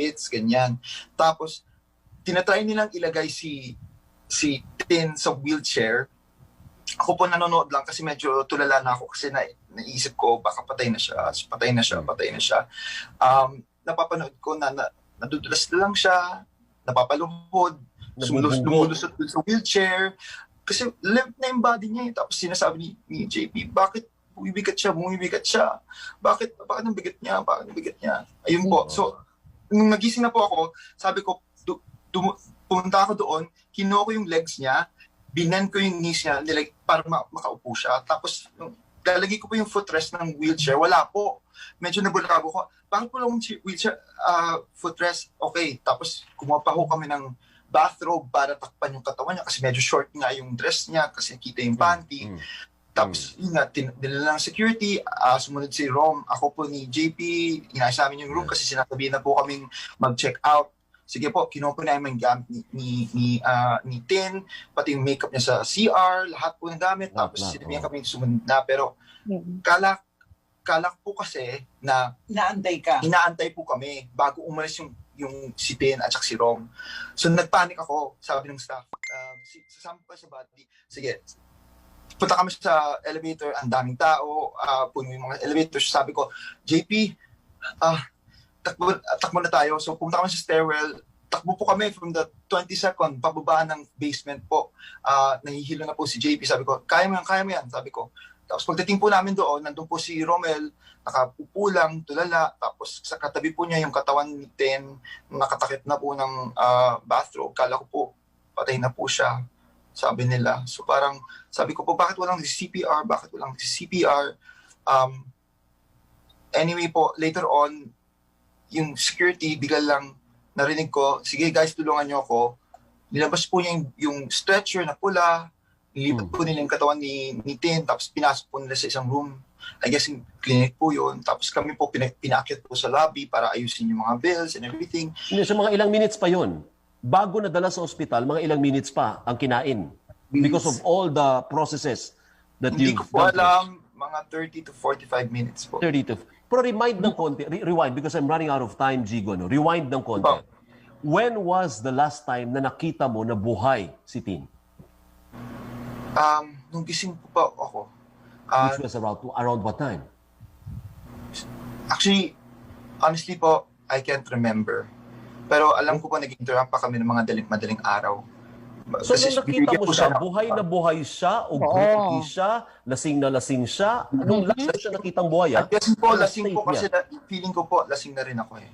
hospits, ganyan. Tapos, tinatry nilang ilagay si Tin sa wheelchair. Ako po nanonood lang kasi medyo tulala na ako kasi naisip ko baka patay na siya. Napapanood ko na nadudulas na lang siya, napapaluhod, lumulusot sa wheelchair. Kasi limp na yung body niya eh. Tapos sinasabi ni JP, bakit bumibigat siya? Bakit ang bigat niya? Ayun po. So, nung nagising na po ako, sabi ko, pumunta ako doon, kinuha ko yung legs niya, binan ko yung knees niya, para makaupo siya. Tapos, lalagay ko po yung footrest ng wheelchair, wala po. Medyo nabulabo ko. Bakit po lang wheelchair, footrest? Okay. Tapos, kumuha pa ho kami ng bathrobe para takpan yung katawan niya kasi medyo short nga yung dress niya kasi kita yung panty. Tapos, yun nga, dinala ng security, sumunod si Rom, ako po ni JP, inayos namin yung room kasi sinasabihin na po kaming mag-check out. Sige po, kinuha po namin yung gamit ni Tin, pati yung makeup niya sa CR, lahat po ng gamit. Tapos sinabihan kami sumunod na. Pero kala po kasi na inaantay po kami bago umalis yung si Tin at si Rom. So nagpanic ako, sabi ng staff, sasama pa sa body. Sige, punta kami sa elevator, ang daming tao, puno yung mga elevators. Sabi ko, JP, takbo na tayo. So pumunta kami sa stairwell, takbo po kami from the 22nd, pababa ng basement po. Nahihilo na po si JP. Sabi ko, kaya mo yan, sabi ko. Tapos pagdating po namin doon, nandun po si Romel, nakapupo lang, tulala. Tapos sa katabi po niya yung katawan ni Tin, nakatakip na po ng bathrobe. Kala ko po, patay na po siya, sabi nila. So parang, sabi ko po, bakit walang CPR? Anyway po, later on, yung security, bigla lang narinig ko, sige guys, tulungan niyo ako. Nilabas po niya yung stretcher na pula, nilipat po nila yung katawan ni Tin, tapos pinasok po nila sa isang room. I guess yung clinic po yun. Tapos kami po pinakit po sa lobby para ayusin yung mga bills and everything. Sa mga ilang minutes pa yun, bago nadala sa ospital, mga ilang minutes pa ang kinain. Because of all the processes that Hindi you've ko po done. alam, mga 30 to 45 minutes po. 30 to... Pero rewind ng konti. Rewind because I'm running out of time, Jigo. No? Rewind ng konti. When was the last time na nakita mo na buhay si Tin? Nung gising po pa ako. Which was around what time? Actually, honestly po, I can't remember. Pero alam ko po nag-interact pa kami ng mga madaling araw. So nung nakita mo siya, ng- buhay na buhay siya, o grumpy siya, lasing na lasing siya, anong last na siya nakitang buhay? At yes po, Ano lasing state po kasi niya? feeling ko po, lasing na rin ako eh.